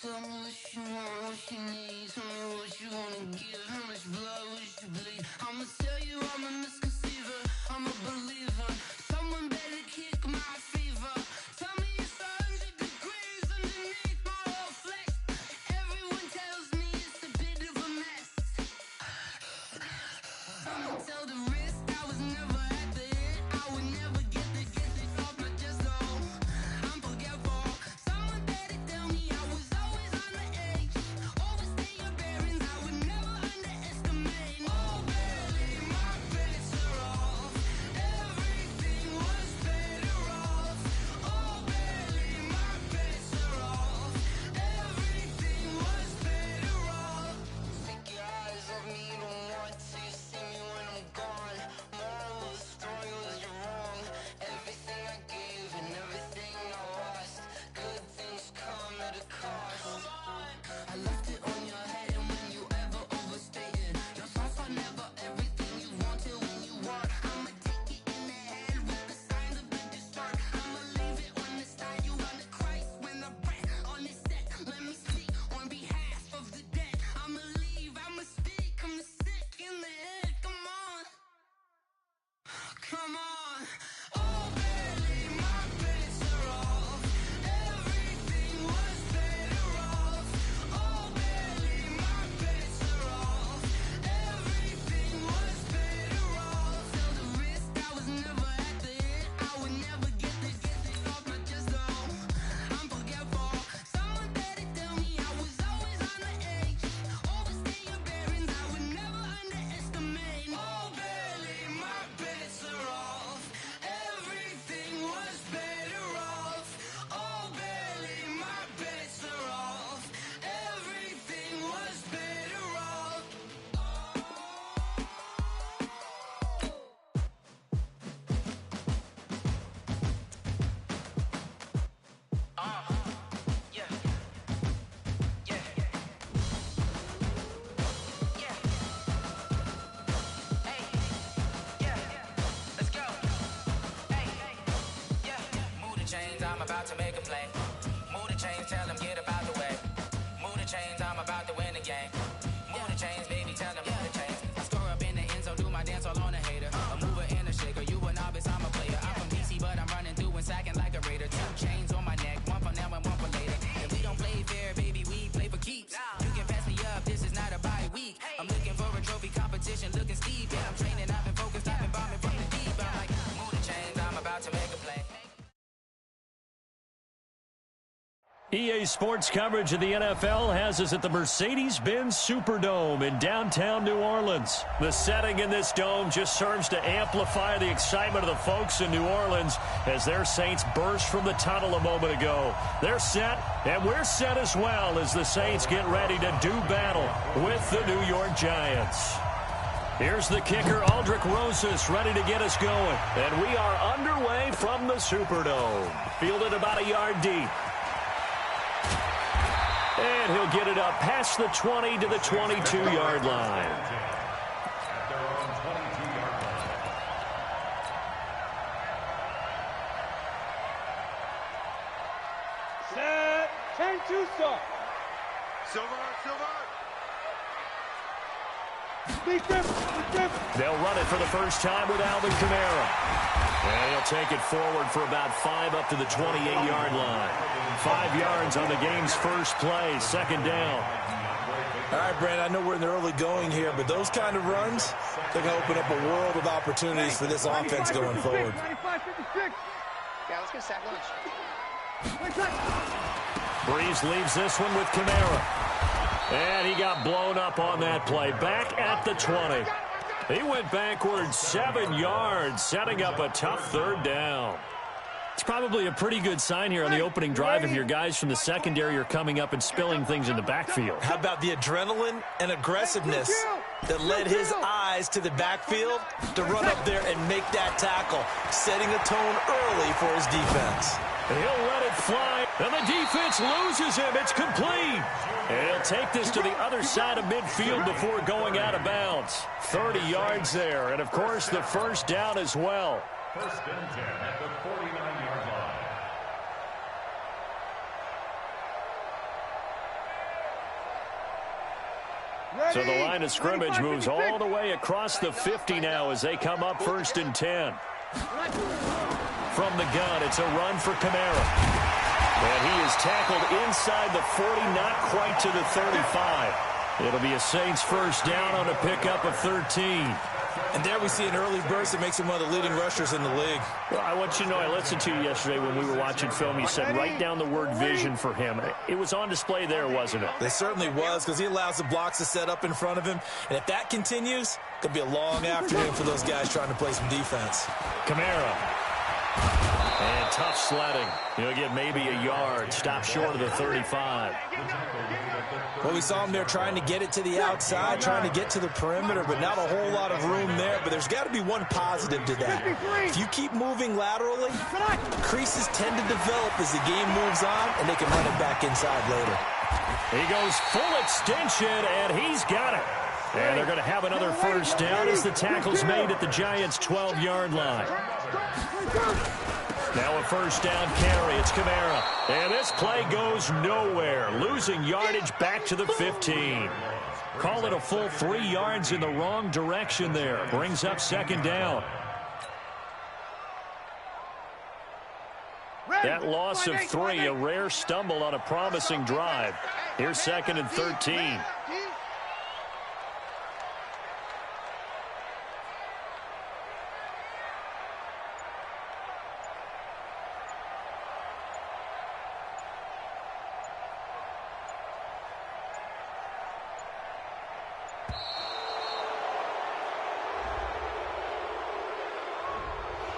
Tell me what you want, what you need. Tell me what you wanna give. How much blood would you bleed? I'ma tell you I'm a misconceiver, I'm a believer. Someone better kick my fever. Tell me it's 100 degrees underneath my whole flesh. Everyone tells me it's a bit of a mess. Someone tell the wrist I was never at the hit. I would never get this off my chest, though. I'm forgetful. Someone better tell me I was always on the edge. Overstay your bearings, I would never underestimate. Oh, barely, my bets are off. Everything was better off. Oh, barely, my bets are off. Everything was better off. Take your eyes off me, you don't want to. You see me when I'm gone. Moral of the story was you're wrong. Everything I gave and everything I lost. Good things come at a cost. I left it on your head, and when you ever overstated, your thoughts are never everything you wanted when you want. I'ma take it in the head with the signs of the distort. I'ma leave it on the side. You want to Christ when I breath on this set. Let me speak on behalf of the dead. I'ma leave, I'ma speak. I'm the sick in the head. Come on, come on. Oh, barely, my bets are off. Everything was better off. Oh, barely, my bets are off. Everything was better off. Tell the wrist I was never at the hit. I would never get this off my chest, though. I'm forgetful. Someone better tell me I was always on the edge. Overstay your bearings, I would never underestimate. Oh, barely, my bets are off. Everything was better off. Oh, barely, my bets are off. Everything was better off. Yeah. Yeah. Yeah. Hey. Yeah. Let's go. Hey. Yeah. Move the chains, I'm about to make a play. Move the chains, tell them get about the way. Move the chains, I'm about to win the game. Move the chains, baby, tell them move the chains. I score up in the end zone, do my dance all on a hater. A mover and a shaker, you a novice, I'm a player. I'm from DC, but I'm running through and sacking like a raider. 2 chains on my neck, one for now and one for later. And we don't play fair, baby, we play for keeps. You can pass me up, this is not a bye week. I'm looking for a trophy competition, looking steep. Yeah, I'm training, I've been focused, I've been bombing from the deep. I'm like, move the chains, I'm about to make a play. EA Sports coverage of the NFL has us at the Mercedes-Benz Superdome in downtown New Orleans. The setting in this dome just serves to amplify the excitement of the folks in New Orleans as their Saints burst from the tunnel a moment ago. They're set, and we're set as well as the Saints get ready to do battle with the New York Giants. Here's the kicker, Aldrich Rosas, ready to get us going. And we are underway from the Superdome. Fielded about a yard deep. And he'll get it up past the 20 to the 22-yard line. Set. 10-2 start. Silver. They'll run it for the first time with Alvin Kamara. And he'll take it forward for about 5 up to the 28-yard line. 5 yards on the game's first play, second down. All right, Brandon, I know we're in the early going here, but those kind of runs, they're going to open up a world of opportunities for this offense going forward. 95-56. Yeah, let's get a sack lunch. Breeze leaves this one with Kamara. And he got blown up on that play. Back at the 20. He went backwards 7 yards, setting up a tough third down. It's probably a pretty good sign here on the opening drive if your guys from the secondary are coming up and spilling things in the backfield. How about the adrenaline and aggressiveness that led his eyes to the backfield to run up there and make that tackle, setting a tone early for his defense. He'll let it fly, and the defense loses him. It's complete. And he'll take this to the other side of midfield before going out of bounds. 30 yards there, and, of course, the first down as well. First and 10 at the 49-yard line. So the line of scrimmage moves all the way across the 50 now as they come up 1st and 10. From the gun, it's a run for Kamara. And he is tackled inside the 40, not quite to the 35. It'll be a Saints first down on a pickup of 13. And there we see an early burst that makes him one of the leading rushers in the league. Well, I want you to know, I listened to you yesterday when we were watching film. You said write down the word vision for him. It was on display there, wasn't it? It certainly was, because he allows the blocks to set up in front of him. And if that continues, it could be a long afternoon for those guys trying to play some defense. Kamara. And tough sledding. He'll get maybe a yard. Stop short of the 35. Well, we saw him there trying to get it to the outside, trying to get to the perimeter, but not a whole lot of room there. But there's got to be one positive to that. If you keep moving laterally, creases tend to develop as the game moves on, and they can run it back inside later. He goes full extension, and he's got it. And they're going to have another first down as the tackle's made at the Giants' 12-yard line. Now a first down carry. It's Kamara. And this play goes nowhere. Losing yardage back to the 15. Call it a full 3 yards in the wrong direction there. Brings up second down. That loss of 3, a rare stumble on a promising drive. Here's 2nd and 13.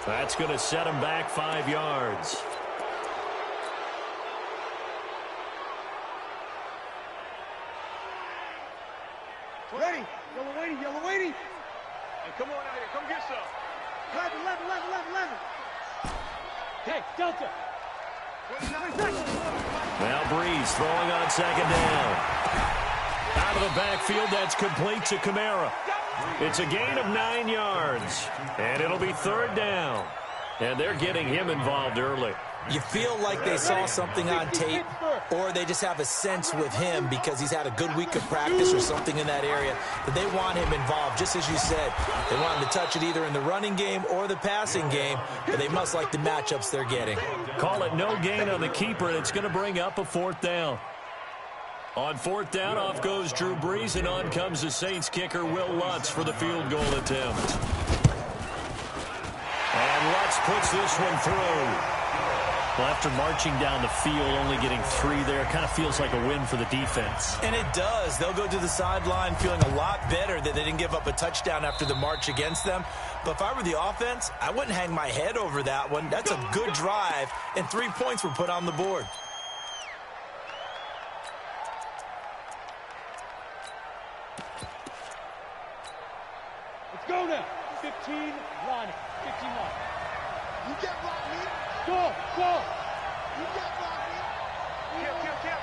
That's going to set him back 5 yards. Ready. Yellow waiting. And come on out here. Come get some. 11. Okay, Delta. 29 seconds. Now Breeze throwing on second down. Out of the backfield, that's complete to Kamara. It's a gain of 9 yards, and it'll be 3rd down. And they're getting him involved early. You feel like they saw something on tape, or they just have a sense with him because he's had a good week of practice or something in that area that they want him involved, just as you said. They want him to touch it either in the running game or the passing game, but they must like the matchups they're getting. Call it no gain on the keeper, and it's going to bring up a 4th down. On 4th down, off goes Drew Brees, and on comes the Saints kicker, Will Lutz, for the field goal attempt. And Lutz puts this one through. Well, after marching down the field, only getting 3 there, kind of feels like a win for the defense. And it does. They'll go to the sideline feeling a lot better that they didn't give up a touchdown after the march against them. But if I were the offense, I wouldn't hang my head over that one. That's a good drive, and 3 points were put on the board. Let's go now. 15 line. You get blocked, me. Go. You get blocked, me. Kill.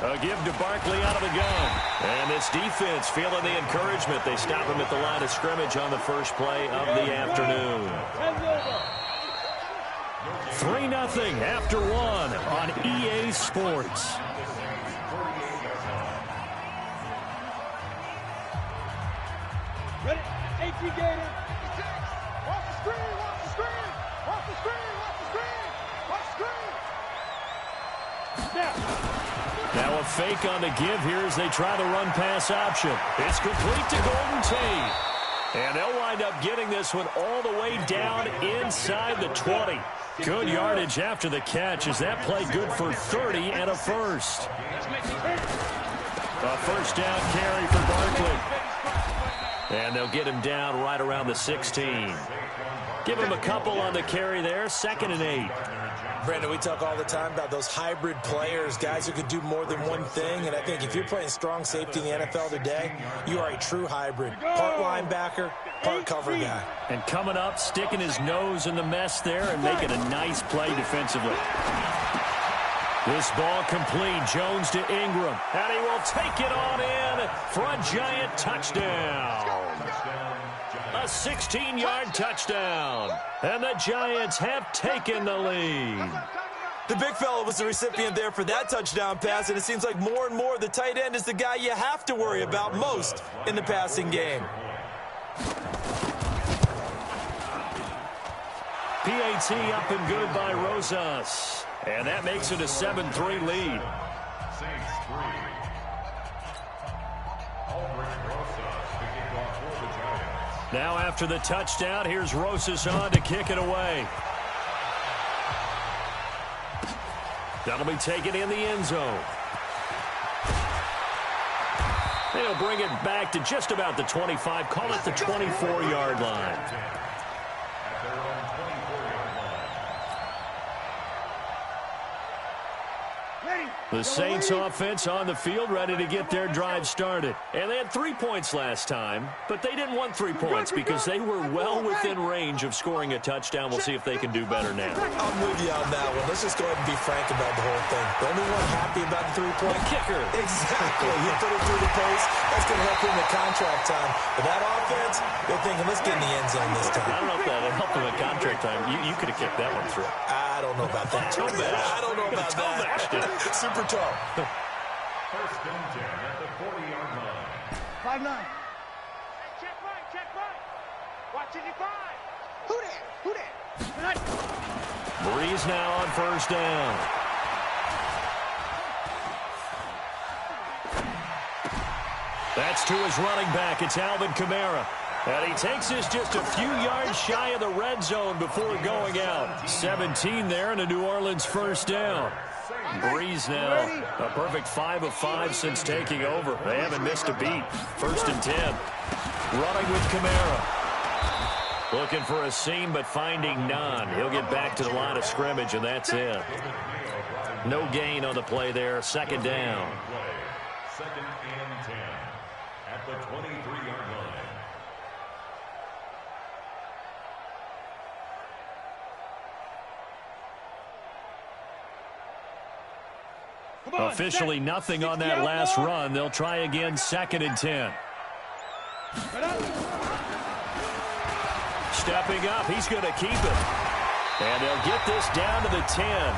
A give to Barkley out of the gun. And this defense feeling the encouragement. They stop him at the line of scrimmage on the first play of the afternoon. 3-0 after 1 on EA Sports. Ready? 18 Gator. Watch the screen. Now a fake on the give here as they try the run-pass option. It's complete to Golden Tate. And they'll wind up getting this one all the way down inside the 20. Good yardage after the catch. Is that play good for 30 and a first? A first down carry for Barkley. And they'll get him down right around the 16. Give him a couple on the carry there. 2nd and 8. Brandon, we talk all the time about those hybrid players, guys who can do more than one thing. And I think if you're playing strong safety in the NFL today, you are a true hybrid. Part linebacker, part cover guy. And coming up, sticking his nose in the mess there and making a nice play defensively. This ball complete. Jones to Ingram. And he will take it on in for a Giant touchdown. A 16-yard touchdown. And the Giants have taken the lead. The big fella was the recipient there for that touchdown pass, and it seems like more and more the tight end is the guy you have to worry about most in the passing game. PAT up and good by Rosas. And that makes it a 7-3 lead. Saints 3. Albert Rosas kicking off for the Giants. Now after the touchdown, here's Rosas on to kick it away. That'll be taken in the end zone. They'll bring it back to just about the 25, call it the 24-yard line. At their own 24-yard line. The Saints offense on the field ready to get their drive started. And they had 3 points last time, but they didn't want 3 points because they were well within range of scoring a touchdown. We'll see if they can do better now. I'm with you on that one. Let's just go ahead and be frank about the whole thing. The only one happy about the 3-point Kicker. Exactly. He put it through the post. That's going to help him in contract time. But that offense, they're thinking, let's get in the end zone this time. I don't know if that helped him in contract time. You could have kicked that one through. I don't know about that. I don't know about that. Super tough. First and 10 at the 40-yard line. 5-9. Check right. Watching you 5. Who that? Breeze now on first down. That's to his running back. It's Alvin Kamara. And he takes this just a few yards shy of the red zone before going out. 17 there and a New Orleans first down. Breeze now, a perfect 5 of 5 since taking over. They haven't missed a beat. First and 10. Running with Kamara. Looking for a seam, but finding none. He'll get back to the line of scrimmage, and that's it. No gain on the play there. Second down. Second and 10 at the 23-yard line. Officially nothing on that last run. They'll try again, second and 10. Stepping up, he's going to keep it. And they'll get this down to the 10.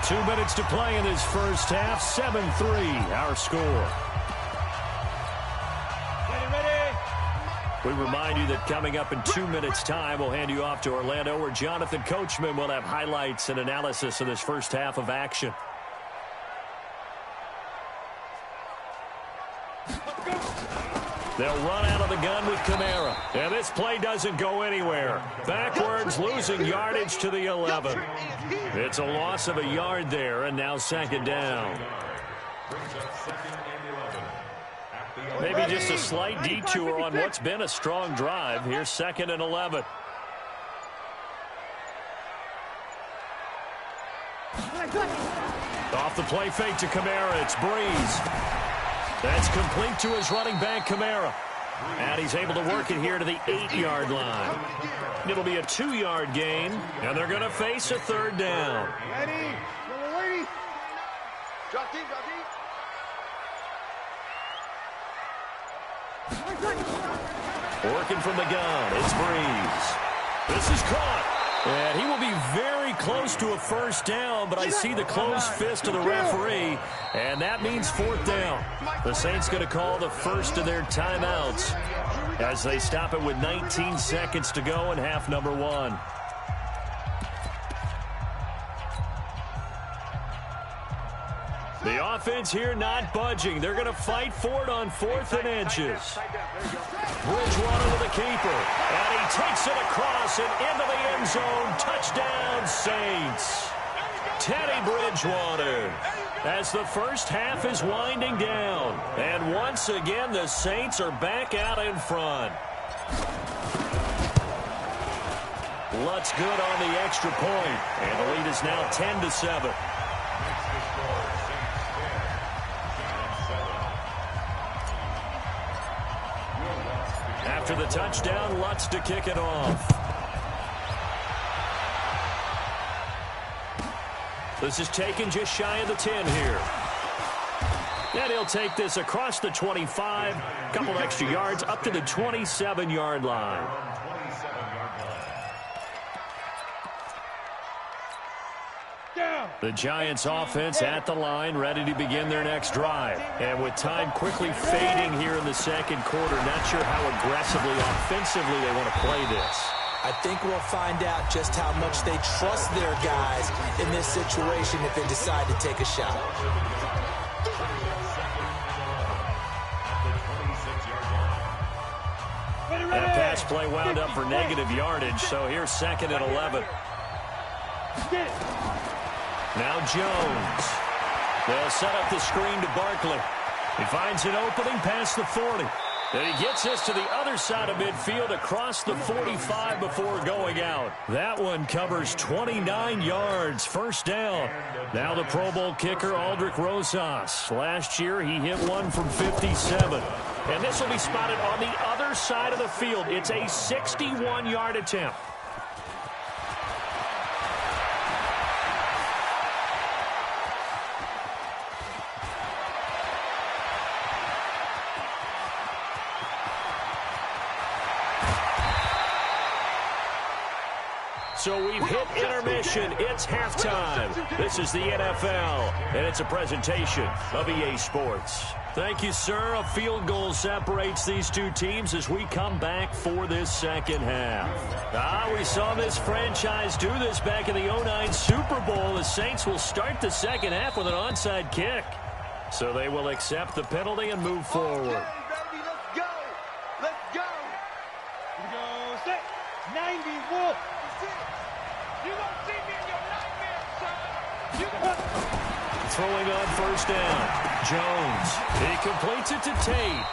2 minutes to play in this first half. 7-3, our score. We remind you that coming up in 2 minutes' time, we'll hand you off to Orlando, where Jonathan Coachman will have highlights and analysis of this first half of action. They'll run out of the gun with Kamara. And this play doesn't go anywhere. Backwards, losing yardage to the 11. It's a loss of a yard there, and now second down. Maybe just a slight detour on what's been a strong drive. Here's second and 11. Off the play fake to Kamara. It's Breeze. That's complete to his running back, Kamara. And he's able to work it here to the 8-yard line. It'll be a 2-yard gain, and they're going to face a third down. Ready. Drop deep. Working from the gun, it's Breeze. This is caught. And he will be very close to a first down, but I see the closed fist of the referee, and that means fourth down. The Saints going to call the first of their timeouts as they stop it with 19 seconds to go in half number 1. The offense here not budging. They're going to fight for it on 4th and inches. Bridgewater with a keeper. And he takes it across and into the end zone. Touchdown, Saints. Teddy Bridgewater. As the first half is winding down. And once again, the Saints are back out in front. Lutz good on the extra point. And the lead is now 10-7. After the touchdown, Lutz to kick it off. This is taken just shy of the 10 here. And he'll take this across the 25, a couple extra yards, up to the 27-yard line. The Giants offense at the line, ready to begin their next drive. And with time quickly fading here in the second quarter, not sure how aggressively, offensively they want to play this. I think we'll find out just how much they trust their guys in this situation if they decide to take a shot. That pass play wound up for negative yardage, so here's 2nd and 11. Now Jones. They'll set up the screen to Barkley. He finds an opening past the 40. And he gets this to the other side of midfield across the 45 before going out. That one covers 29 yards, first down. Now the Pro Bowl kicker, Aldrick Rosas. Last year he hit one from 57. And this will be spotted on the other side of the field. It's a 61-yard attempt. So we've hit intermission. It's halftime. This is the NFL, and it's a presentation of EA Sports. Thank you, sir. A field goal separates these two teams as we come back for this second half. We saw this franchise do this back in the 09 Super Bowl. The Saints will start the second half with an onside kick. So they will accept the penalty and move forward. Okay, baby, let's go. Let's go. Here we go. Set. 90 Wolf. You won't see me in your nightmares, son. You can... Throwing on first down. Jones. He completes it to Tate.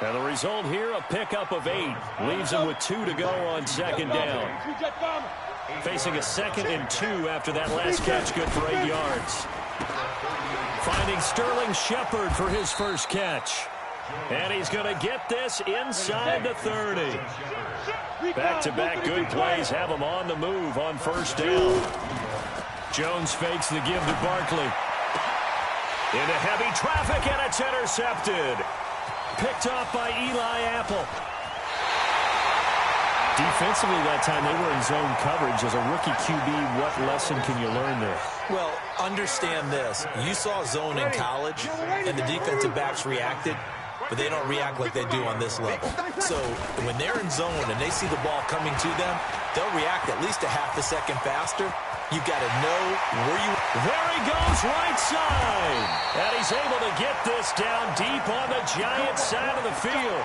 And the result here, a pickup of 8. Leaves him with 2 to go on second down. Facing a 2nd and 2 after that last catch, good for 8 yards. Finding Sterling Shepard for his first catch. And he's going to get this inside the 30. Back-to-back good plays have him on the move on first down. Jones fakes the give to Barkley. Into heavy traffic, and it's intercepted. Picked off by Eli Apple. Defensively that time, they were in zone coverage. As a rookie QB, what lesson can you learn there? Well, understand this. You saw zone in college, and the defensive backs reacted, but they don't react like they do on this level. So when they're in zone and they see the ball coming to them, they'll react at least a half a second faster. You've got to know where you... There he goes, right side. And he's able to get this down deep on the Giants side of the field.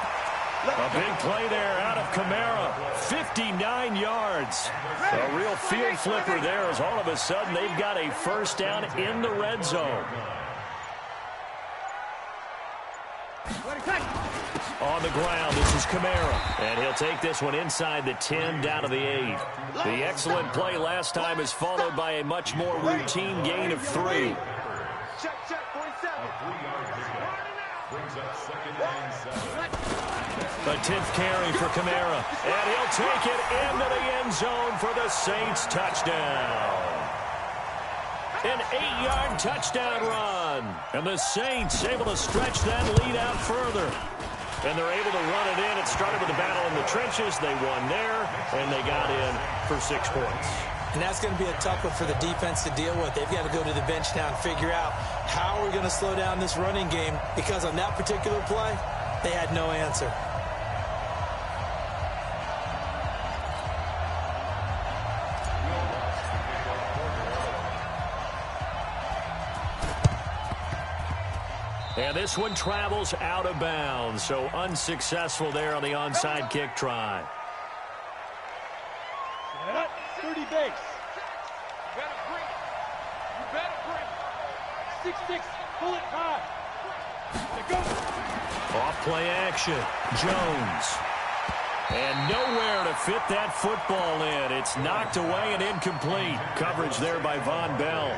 A big play there out of Kamara. 59 yards. A real field flipper there as all of a sudden they've got a first down in the red zone. On the ground, this is Kamara. And he'll take this one inside the 10, down to the 8. The excellent play last time is followed by a much more routine gain of 3. Check, 47. Brings up 2nd and 7. A 10th carry for Kamara. And he'll take it into the end zone for the Saints touchdown. An 8-yard touchdown run. And the Saints able to stretch that lead out further. And they're able to run it in. It started with a battle in the trenches. They won there, and they got in for 6 points. And that's going to be a tough one for the defense to deal with. They've got to go to the bench now and figure out how we're going to slow down this running game, because on that particular play, they had no answer. And this one travels out of bounds, so unsuccessful there on the onside kick try. 30 base. You better bring. You better bring. 6-6, pull it high. Let go. Off play action. Jones. And nowhere to fit that football in. It's knocked away and incomplete. Coverage there by Von Bell.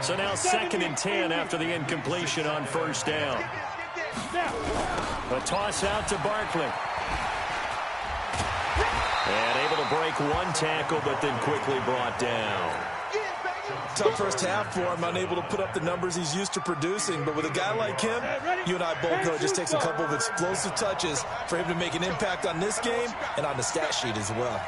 So now 2nd and 10 after the incompletion on first down. A toss out to Barkley. And able to break one tackle, but then quickly brought down. Tough first half for him, unable to put up the numbers he's used to producing. But with a guy like him, you and I both know it just takes a couple of explosive touches for him to make an impact on this game and on the stat sheet as well.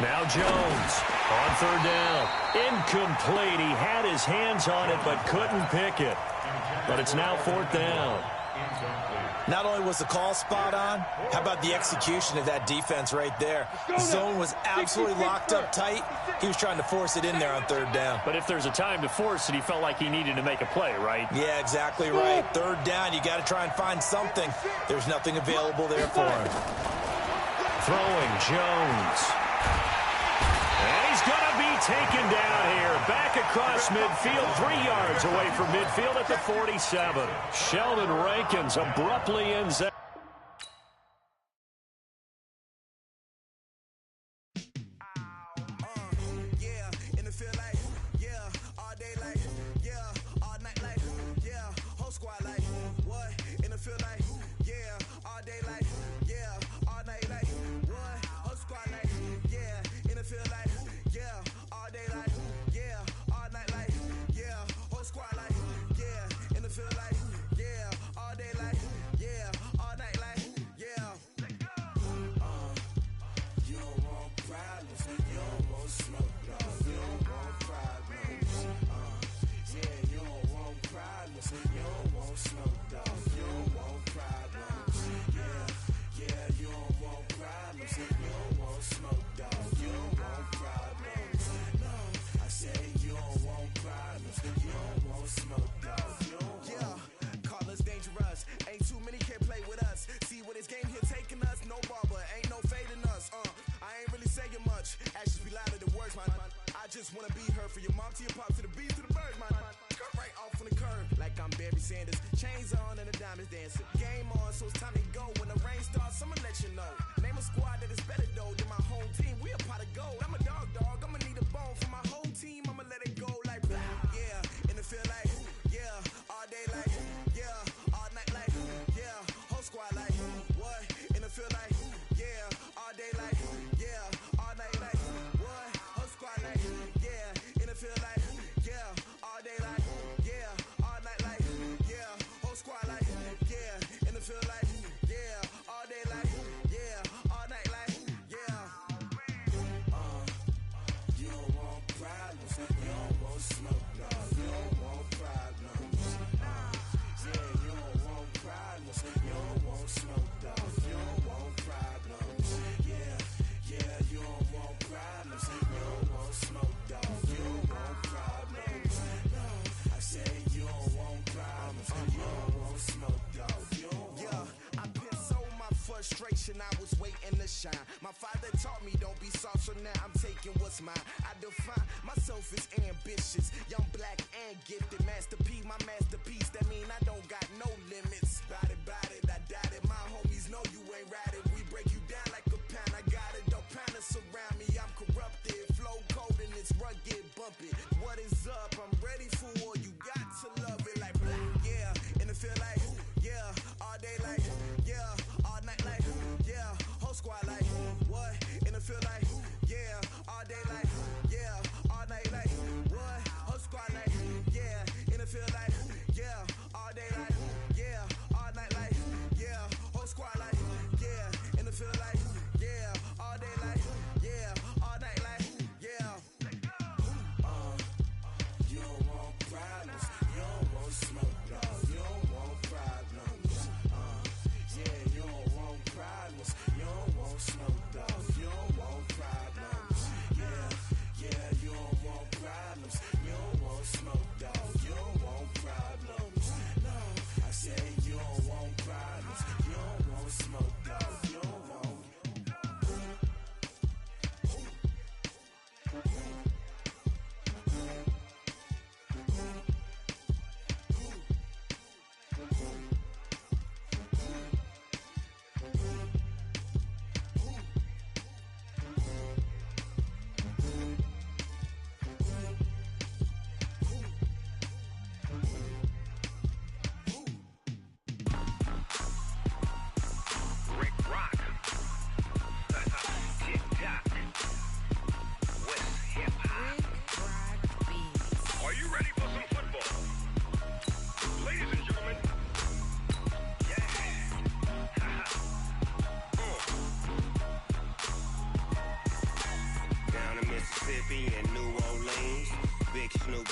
Now Jones on third down. Incomplete. He had his hands on it but couldn't pick it. But it's now fourth down. Not only was the call spot on, how about the execution of that defense right there? The zone was absolutely locked up tight. He was trying to force it in there on third down. But if there's a time to force it, he felt like he needed to make a play, right? Yeah, exactly right. Third down, you got to try and find something. There's nothing available there for him. Throwing Jones. And he's going to be taken down here. Back across midfield, 3 yards away from midfield at the 47. Sheldon Rankins abruptly ends that. I was waiting to shine. My father taught me don't be soft, so now I'm taking what's mine. I define myself as ambitious, young, black, and gifted. Master P, my masterpiece. That mean I don't got no limits. Bout it, I doubt it. My homies know you ain't ride it. We break you down like a pound. I got it, don't pound us around me. I'm corrupted, flow cold and it's rugged, bumpy. What is up? I'm ready for war. You got to love it like black, yeah. And it feel like, yeah, all day like, yeah, all night like, yeah, whole squad like, what? And it feel like, yeah, all day like, yeah, all night like, what? Whole squad like, yeah, and it feel like, yeah, all day like.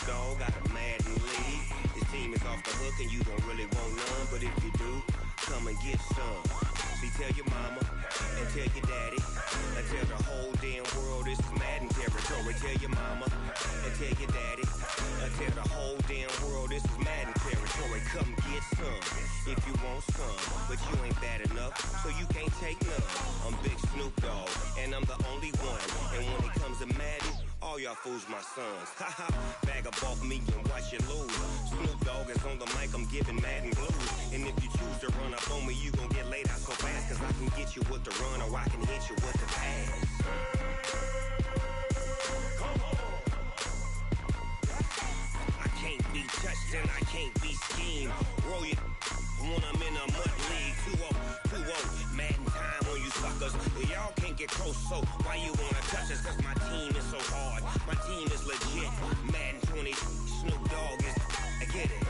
Dogg got a Madden lead. His team is off the hook and you don't really want none, but if you do, come and get some. See, tell your mama and tell your daddy and tell the whole damn world this is Madden territory. Tell your mama and tell your daddy and tell the whole damn world this is Madden territory. Come get some if you want some, but you ain't bad enough, so you can't take none. I'm Big Snoop Dogg, and I'm the only one. And when it comes to Madden, all y'all fools my sons. Haha, bag up off me and watch you lose. Snoop Dogg is on the mic, I'm giving Madden blues. And if you choose to run up on me, you gon' get laid out so fast, cause I can get you with the run or I can hit you with the pass. I can't be touched and I can't be schemed. Roll you when I'm in a mud league. 2-0, Madden time on you suckers. Y'all can't get close, so why you wanna touch us? Cause my team is so hard, my team is legit. Madden 20, Snoop Dogg is, I get it.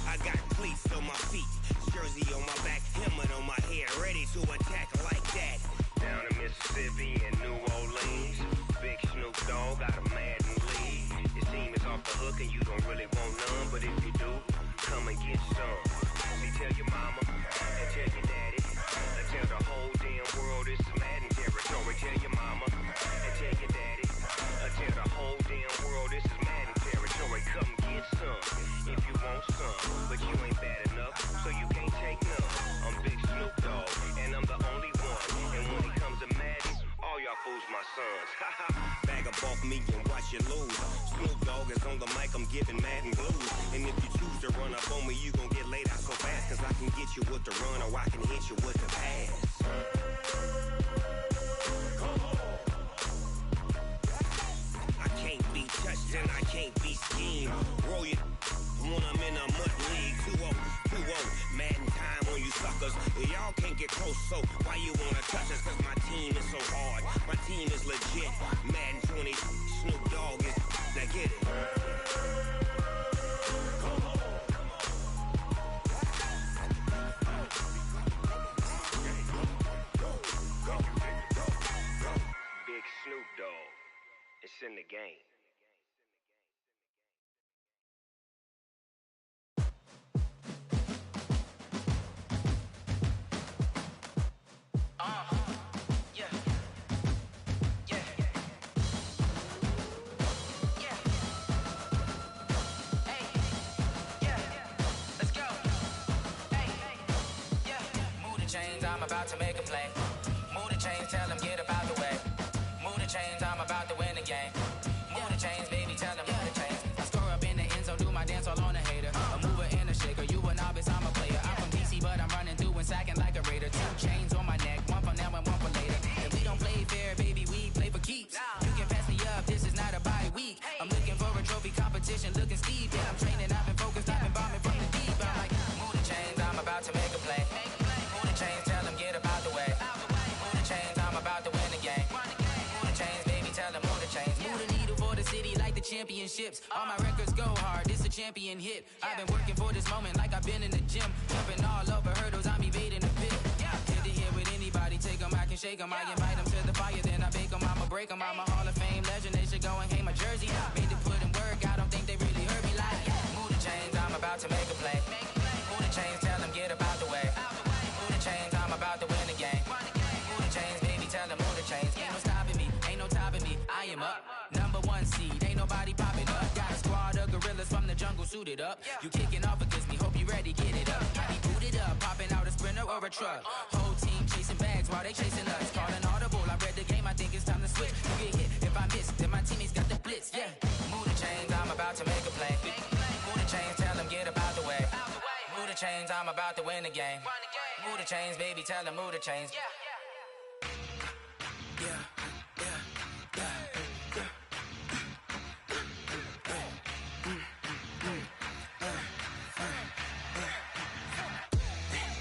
I got cleats on my feet, jersey on my back, helmet on my head, ready to attack like that. Down in Mississippi and New Orleans, Big Snoop Dogg got a Madden lead. His team is off the hook and you don't really want none, but if you do, come and get some. See, tell your mama and tell your daddy and tell the whole damn world this is Madden territory. Tell your mama and tell your daddy and tell the whole damn world this is Madden territory. Come get some if you want some, but you ain't bad enough, so you can't take none. I'm Big Snoop Dogg, and I'm the only one. And when it comes to Madden, all y'all fools my sons. Haha, bag up off me and watch you lose. Snoop Dogg is on the mic, I'm giving Madden blues. And if you choose to run up on me, you gon' get laid out so fast, cause I can get you with the run or I can hit you with the pass. I can't be touched and I can't be schemed. Roll you when I'm in a mud league. 2-0, Madden time on you suckers. Y'all can't get close, so why you wanna touch us? Cause my team is so hard, my team is legit. Madden 20, Snoop Dogg is, now get it. Big Snoop Dogg, it's in the game. I'm about to make a play. Move the chains, tell them get up out the way. Move the chains, I'm about to win the game. Move the chains, baby, tell them move the chains. I score up in the end zone, do my dance all on a hater. A mover and a shaker, you a novice, I'm a player. I'm from DC, but I'm running through and sacking like a raider. 2 chains on my neck, one for now and one for later. And we don't play fair, baby, we play for keeps. You can pass me up, this is not a bye week. I'm looking for a trophy competition, looking steep. Yeah, I'm training, I've been focused, I've been bombing from the deep. I'm like, move the chains, I'm about to make a play. Move the chains, tell them get up out the way. Move the chains, I'm about to win the game. Move the chains, baby, tell them move the chains. Move the needle for the city like the championships. All my records go hard, this a champion hit. I've been working for this moment like I've been in the gym. Jumping all over hurdles, I'm evading the pit. Hit it here with anybody, take them, I can shake them. I invite them to the fire, then I bake them, I'ma break them. I'm a Hall of Fame legend, they should go and hang my jersey. Made to put in work, I don't think they really heard me like. Move the chains, I'm about to make a play. Move the chains, tell them get up out the way. Move the chains, I'm about to win the game. Move the chains, baby, tell them move the chains. Ain't no stopping me, ain't no topping me. I am up, #1 seed, ain't nobody popping up. Got a squad of gorillas from the jungle suited up. You kicking off against me, hope you ready, get it up. I be booted up, popping out a Sprinter or a truck. Whole team chasing bags while they chasing us. Calling audible, I read the game, I think it's time to switch. You get hit, if I miss, then my teammates got the blitz, yeah. Move the chains, I'm about to make a play. Move the chains, tell them get up out the way. Move the chains, I'm about to win the game. Move the chains, baby, tell them move the chains.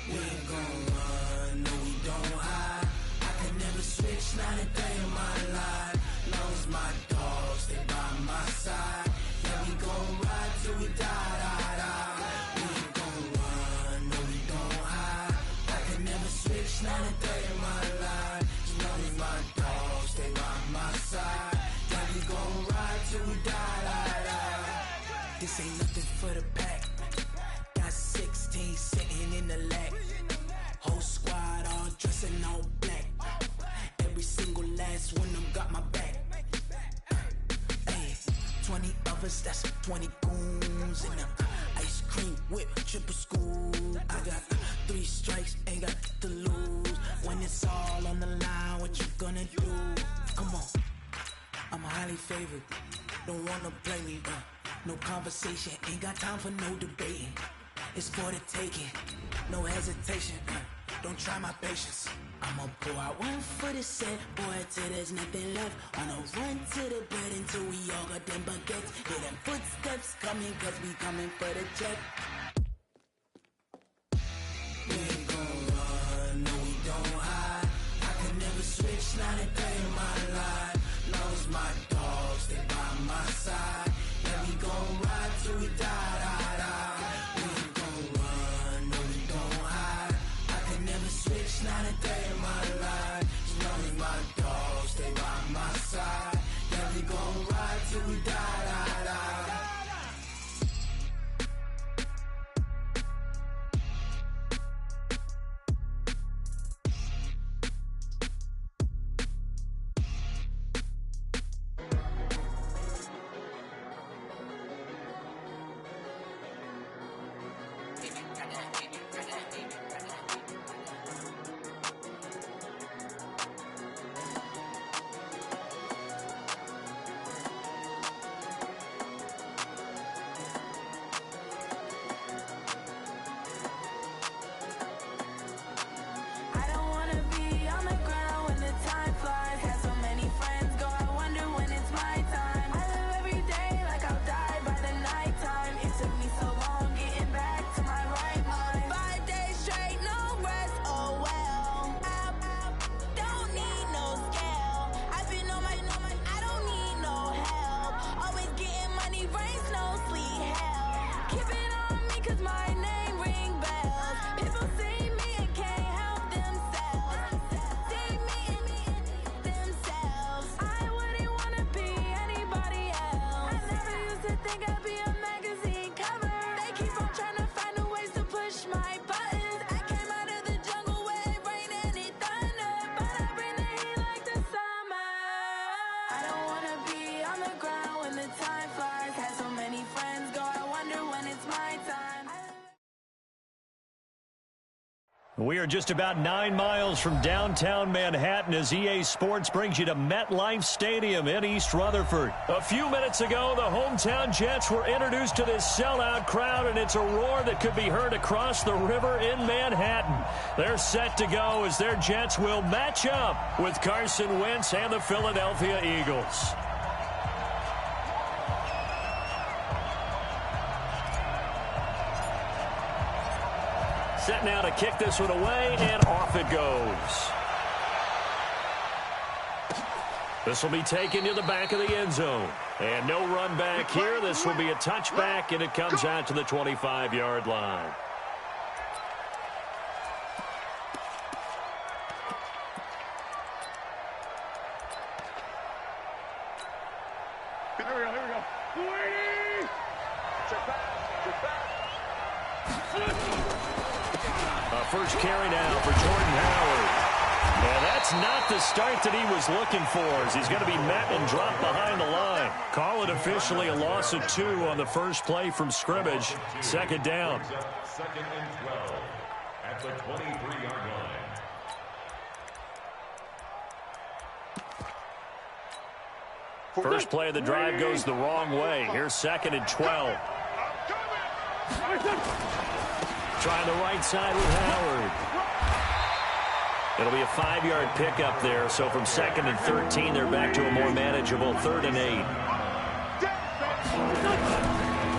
We ain't gon' run, no we don't hide. I can never switch, not a day in my life. Long as my dogs stay by my side. Yeah, we gon' ride till we die, die, die. We ain't gon' run, no we don't hide. I can never switch, not a day in my This ain't nothing for the pack. Got 16 sitting in the lap. Whole squad all dressing all black. Every single last one of them got my back. Hey, 20 of us, that's 20 goons in them. Ice cream whip, triple scoop. I got 3 strikes, ain't got to lose. When it's all on the line, what you gonna do? Come on, I'm highly favored. Don't wanna play me, no conversation. Ain't got time for no debating. It's for the taking, no hesitation. Don't try my patience. I'ma pour out one for the set, boy, till there's nothing left. On a run to the bread until we all got them baguettes. Hear them footsteps coming, cause we coming for the check. We ain't gon' run, no we don't hide. I can never switch, not a day in my life. Lost my dogs, they by my side. Yeah, we gon' ride till we die, die, die. We ain't gon' run, no we don't hide. I can never switch, not a day in my life. As long as my dogs stay by my side. Yeah, we gon' ride till we die, die, die. We are just about 9 miles from downtown Manhattan as EA Sports brings you to MetLife Stadium in East Rutherford. A few minutes ago, the hometown Jets were introduced to this sellout crowd, and it's a roar that could be heard across the river in Manhattan. They're set to go as their Jets will match up with Carson Wentz and the Philadelphia Eagles. Set now to kick this one away, and off it goes. This will be taken to the back of the end zone. And no run back here. This will be a touchback, and it comes out to the 25-yard line. Here we go. Check back. First carry now for Jordan Howard. And that's not the start that he was looking for, as he's going to be met and dropped behind the line. Call it officially a loss of 2 on the first play from scrimmage. Second down. Second and 12 at the 23-yard line. First play of the drive goes the wrong way. Here's second and 12. Trying the right side with Howard. It'll be a 5-yard pickup there, so from second and 13, they're back to a more manageable 3rd and 8.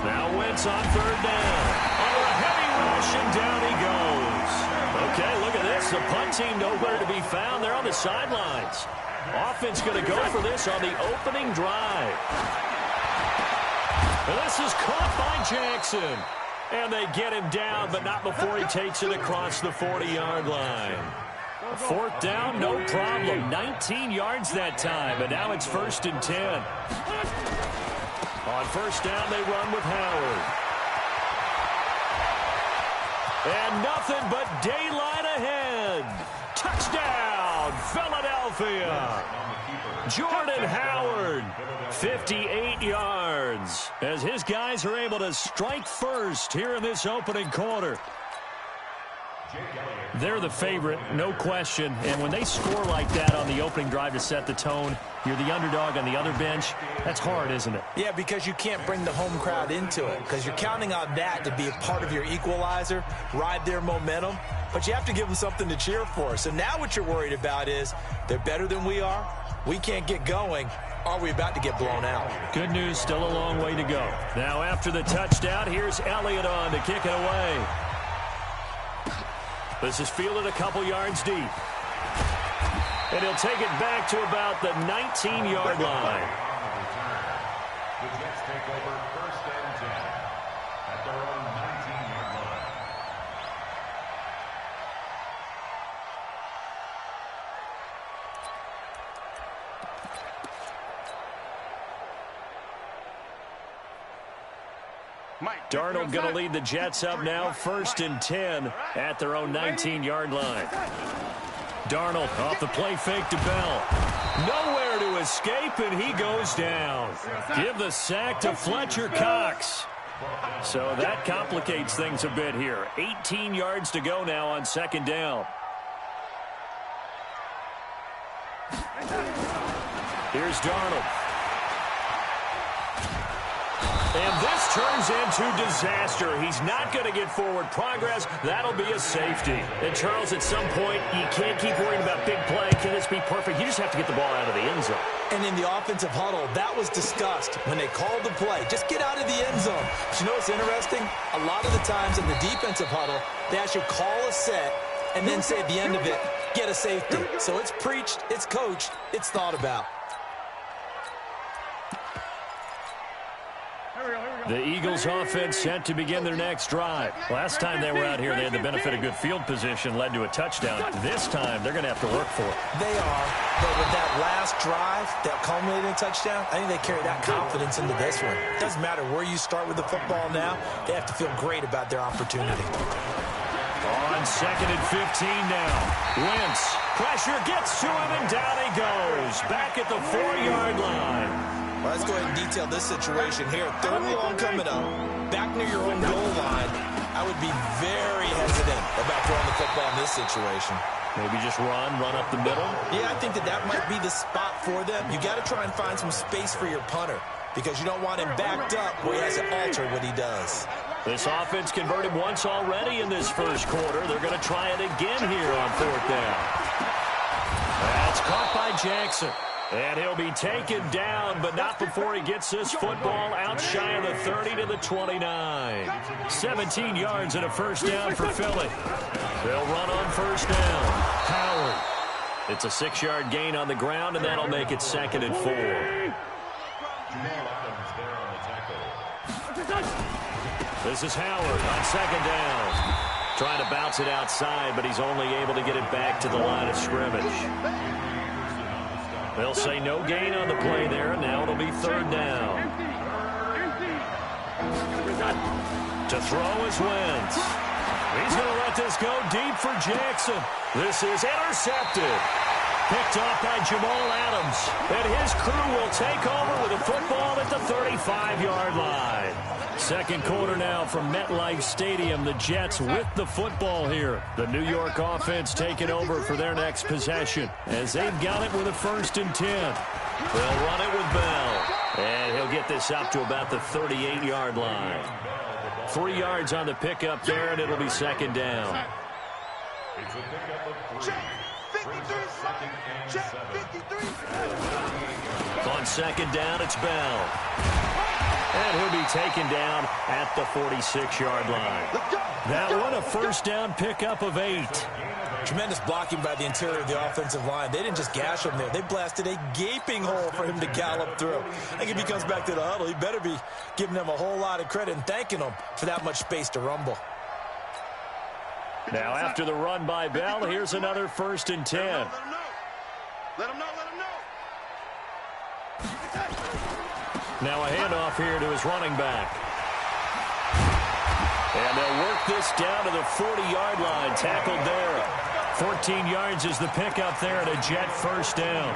Now Wentz on 3rd down. On a heavy rush, and down he goes. Okay, look at this. The punt team nowhere to be found. They're on the sidelines. Offense going to go for this on the opening drive. And this is caught by Jackson. And they get him down, but not before he takes it across the 40-yard line. 4th down, no problem. 19 yards that time, and now it's 1st and 10. On first down, they run with Howard. And nothing but daylight ahead. Touchdown, Philadelphia. Jordan Howard, 58 yards, as his guys are able to strike first here in this opening quarter. They're the favorite, no question. And when they score like that on the opening drive to set the tone, you're the underdog on the other bench. That's hard, isn't it? Yeah, because you can't bring the home crowd into it, because you're counting on that to be a part of your equalizer, ride their momentum. But you have to give them something to cheer for. So now what you're worried about is they're better than we are. We can't get going. Are we about to get blown out? Good news, still a long way to go. Now after the touchdown, here's Elliott on to kick it away. This is fielded a couple yards deep. And he'll take it back to about the 19-yard line. The Jets take over first and 10 at their own 19-yard line. Darnold going to lead the Jets up now, first and 10 at their own 19-yard line. Darnold off the play fake to Bell. Nowhere to escape, and he goes down. Give the sack to Fletcher Cox. So that complicates things a bit here. 18 yards to go now on second down. Here's Darnold. And this turns into disaster. He's not going to get forward progress. That'll be a safety. And, Charles, at some point, you can't keep worrying about big play. Can this be perfect? You just have to get the ball out of the end zone. And in the offensive huddle, that was discussed when they called the play. Just get out of the end zone. But you know what's interesting? A lot of the times in the defensive huddle, they actually call a set and then say at the end of it, get a safety. So it's preached, it's coached, it's thought about. The Eagles offense set to begin their next drive. Last time they were out here, they had the benefit of good field position, led to a touchdown. This time, they're going to have to work for it. They are, but with that last drive, that culminating touchdown, I think they carry that confidence into this one. It doesn't matter where you start with the football now. They have to feel great about their opportunity. On second and 15 now. Wentz, pressure gets to him, and down he goes. Back at the 4-yard line. Well, let's go ahead and detail this situation here. Third and long coming up, back near your own goal line. I would be very hesitant about throwing the football in this situation. Maybe just run up the middle? Yeah, I think that might be the spot for them. You got to try and find some space for your punter because you don't want him backed up where he has to alter what he does. This offense converted once already in this first quarter. They're going to try it again here on fourth down. That's caught by Jackson. And he'll be taken down, but not before he gets this football out shy of the 30 to the 29. 17 yards and a first down for Philly. They'll run on first down. Howard. It's a 6-yard gain on the ground, and that'll make it second and 4. This is Howard on second down. Trying to bounce it outside, but he's only able to get it back to the line of scrimmage. They'll say no gain on the play there. Now it'll be third down. To throw is Wentz. He's going to let this go deep for Jackson. This is intercepted. Picked off by Jamal Adams. And his crew will take over with a football at the 35-yard line. Second quarter now from MetLife Stadium. The Jets with the football here. The New York offense taking over for their next possession as they've got it with a first and 10. They'll run it with Bell. And he'll get this up to about the 38-yard line. 3 yards on the pickup there, and it'll be second down. It's a pickup of 3. On second down, it's Bell. And he'll be taken down at the 46-yard line. That one a first down pickup of 8. Tremendous blocking by the interior of the offensive line. They didn't just gash him there. They blasted a gaping hole for him to gallop through. I think if he comes back to the huddle, he better be giving them a whole lot of credit and thanking them for that much space to rumble. Now after the run by Bell, here's another first and 10. Now a handoff here to his running back. And they'll work this down to the 40-yard line. Tackled there. 14 yards is the pickup there and a Jet first down.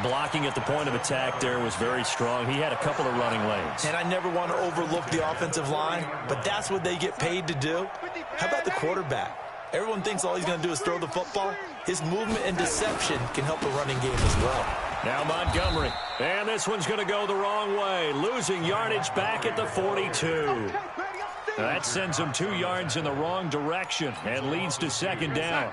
Blocking at the point of attack there was very strong. He had a couple of running lanes. And I never want to overlook the offensive line, but that's what they get paid to do. How about the quarterback? Everyone thinks all he's going to do is throw the football. His movement and deception can help a running game as well. Now Montgomery. And this one's going to go the wrong way. Losing yardage back at the 42. That sends him 2 yards in the wrong direction and leads to second down.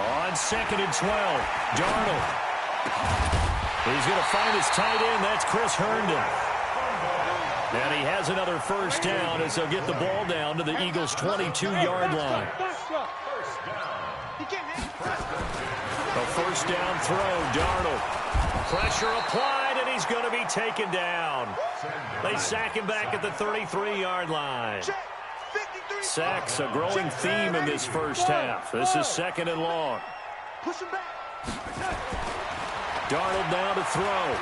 On 2nd and 12, Darnold. He's going to find his tight end. That's Chris Herndon. And he has another first down as they'll get the ball down to the Eagles' 22-yard line. A first down throw, Darnold. Pressure applied, and he's going to be taken down. They sack him back at the 33-yard line. Sacks, a growing theme in this first half. This is 2nd and long. Darnold now to throw.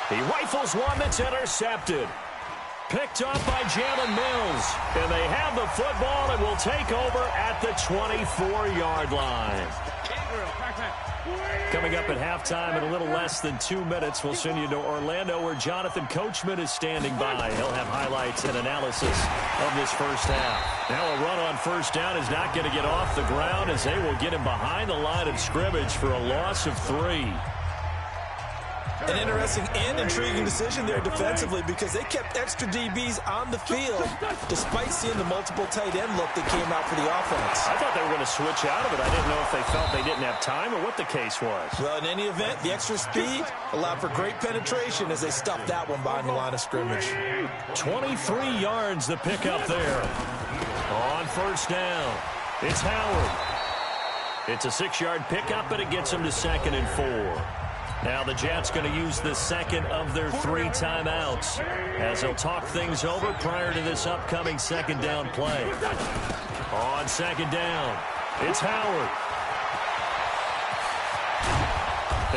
He rifles one that's intercepted. Picked up by Jalen Mills. And they have the football and will take over at the 24-yard line. Coming up at halftime in a little less than 2 minutes, we'll send you to Orlando where Jonathan Coachman is standing by. He'll have highlights and analysis of this first half. Now a run on first down is not going to get off the ground as they will get him behind the line of scrimmage for a loss of 3. An interesting and intriguing decision there defensively because they kept extra DBs on the field despite seeing the multiple tight end look that came out for the offense. I thought they were going to switch out of it. I didn't know if they felt they didn't have time or what the case was. Well, in any event, the extra speed allowed for great penetration as they stuffed that one behind the line of scrimmage. 23 yards the pickup there. On first down, it's Howard. It's a 6-yard pickup, but it gets him to 2nd and 4. Now the Jets going to use the second of their 3 timeouts as they'll talk things over prior to this upcoming second down play. On second down, it's Howard.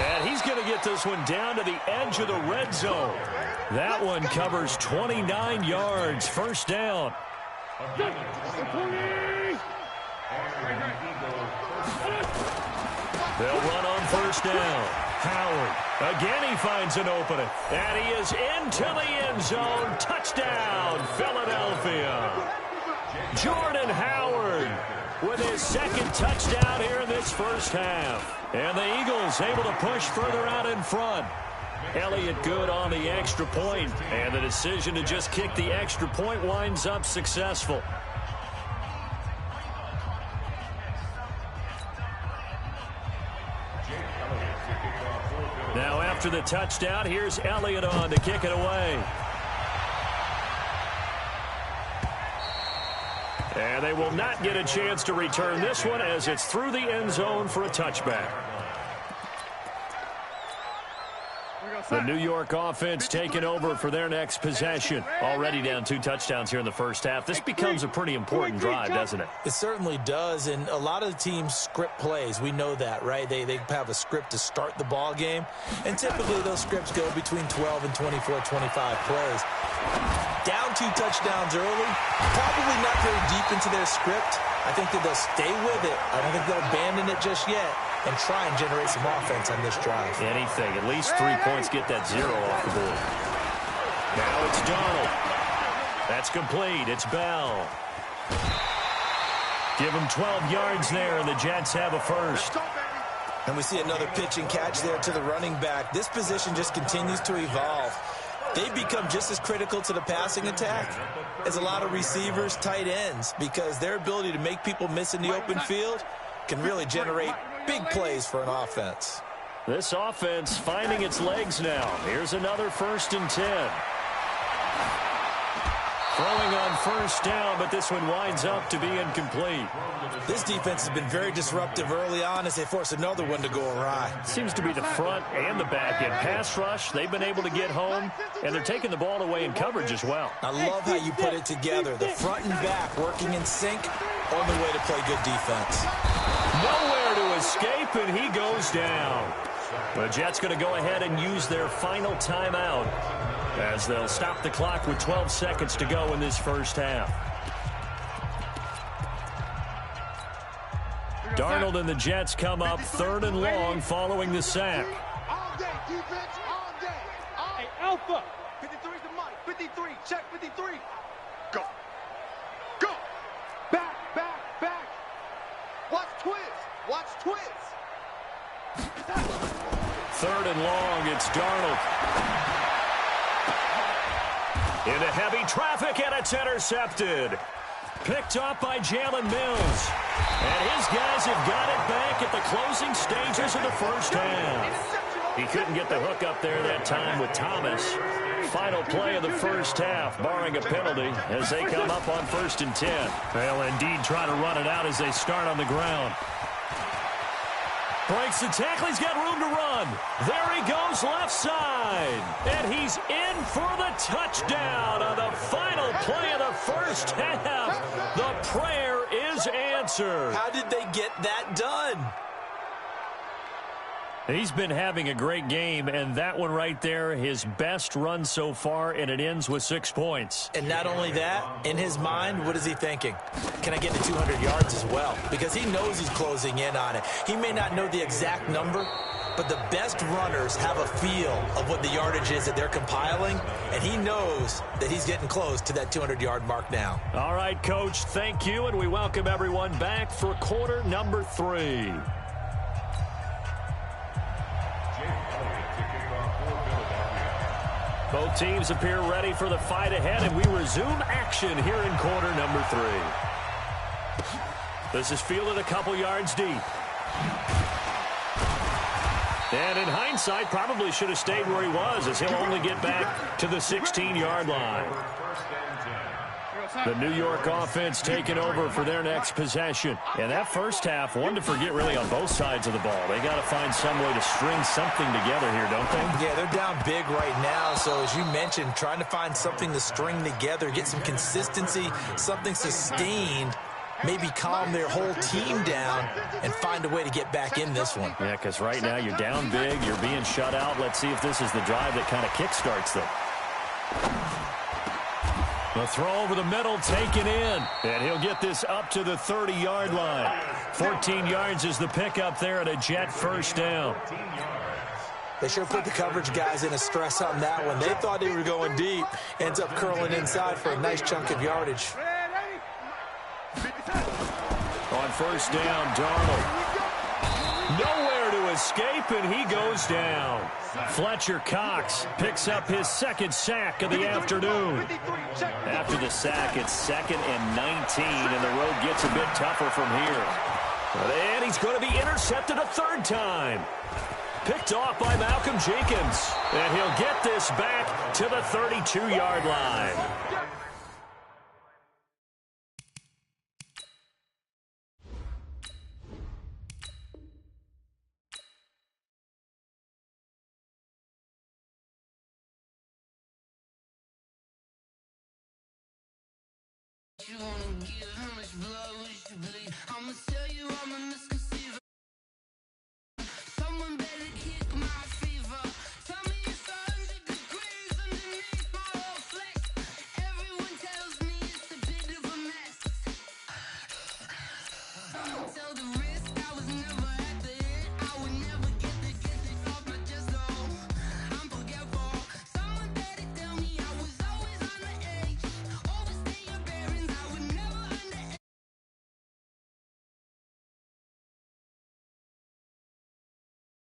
And he's going to get this one down to the edge of the red zone. That one covers 29 yards. First down. They'll run on first down. Howard. Again, he finds an opening. And he is into the end zone. Touchdown, Philadelphia. Jordan Howard with his 2nd touchdown here in this first half. And the Eagles able to push further out in front. Elliott good on the extra point. And the decision to just kick the extra point winds up successful. Now after the touchdown, here's Elliott on to kick it away. And they will not get a chance to return this one as it's through the end zone for a touchback. The New York offense taking over for their next possession. Already down 2 touchdowns here in the first half. This becomes a pretty important drive, doesn't it? It certainly does, and a lot of the teams script plays. We know that, right? They have a script to start the ball game, and typically those scripts go between 12 and 24, 25 plays. Down 2 touchdowns early, probably not very deep into their script. I think that they'll stay with it. I don't think they'll abandon it just yet and try and generate some offense on this drive. Anything. At least 3 points, get that 0 off the board. Now it's Donald. That's complete. It's Bell. Give him 12 yards there, and the Jets have a first. And we see another pitch and catch there to the running back. This position just continues to evolve. They become just as critical to the passing attack as a lot of receivers, tight ends, because their ability to make people miss in the open field can really generate big plays for an offense. This offense finding its legs now. Here's another 1st and 10. Throwing on first down, but this one winds up to be incomplete. This defense has been very disruptive early on as they force another one to go awry. Seems to be the front and the back end. Pass rush, they've been able to get home, and they're taking the ball away in coverage as well. I love how you put it together. The front and back working in sync on the way to play good defense. Nowhere to escape, and he goes down. The Jets going to go ahead and use their final timeout as they'll stop the clock with 12 seconds to go in this first half. Darnold and the Jets come up 3rd and long following the sack. All day, defense, all day. Hey, Alpha. 53 is the mic. 53, check 53. Go. Go. Back, back, back. Watch Twiz. Watch Twiz. 3rd and long, it's Darnold. Into heavy traffic, and it's intercepted. Picked up by Jalen Mills. And his guys have got it back at the closing stages of the first half. He couldn't get the hook up there that time with Thomas. Final play of the first half, barring a penalty, as they come up on 1st and 10. They'll indeed try to run it out as they start on the ground. Breaks the tackle. He's got room to run. There he goes left side. And he's in for the touchdown on the final play of the first half. The prayer is answered. How did they get that done? He's been having a great game, and that one right there, his best run so far, and it ends with 6 points. And not only that, in his mind, what is he thinking? Can I get to 200 yards as well? Because he knows he's closing in on it. He may not know the exact number, but the best runners have a feel of what the yardage is that they're compiling, and he knows that he's getting close to that 200-yard mark now. All right, Coach, thank you, and we welcome everyone back for quarter number 3. Both teams appear ready for the fight ahead, and we resume action here in quarter number 3. This is fielded a couple yards deep. And in hindsight, probably should have stayed where he was, as he'll only get back to the 16-yard line. The New York offense taking over for their next possession. And that first half, one to forget really on both sides of the ball. They got to find some way to string something together here, don't they? Yeah, they're down big right now. So as you mentioned, trying to find something to string together, get some consistency, something sustained, maybe calm their whole team down and find a way to get back in this one. Yeah, because right now you're down big, you're being shut out. Let's see if this is the drive that kind of kickstarts them. The throw over the middle, taken in. And he'll get this up to the 30-yard line. 14 yards is the pickup there at a Jet first down. They sure put the coverage guys in a stress on that one. They thought they were going deep. Ends up curling inside for a nice chunk of yardage. On first down, Darnold. Nowhere to escape, and he goes down. Fletcher Cox picks up his second sack of the afternoon. After the sack, it's 2nd and 19, and the road gets a bit tougher from here. And he's going to be intercepted a 3rd time. Picked off by Malcolm Jenkins, and he'll get this back to the 32-yard line. You wanna give, how much blood would you bleed? I'ma tell you I'm a misconception.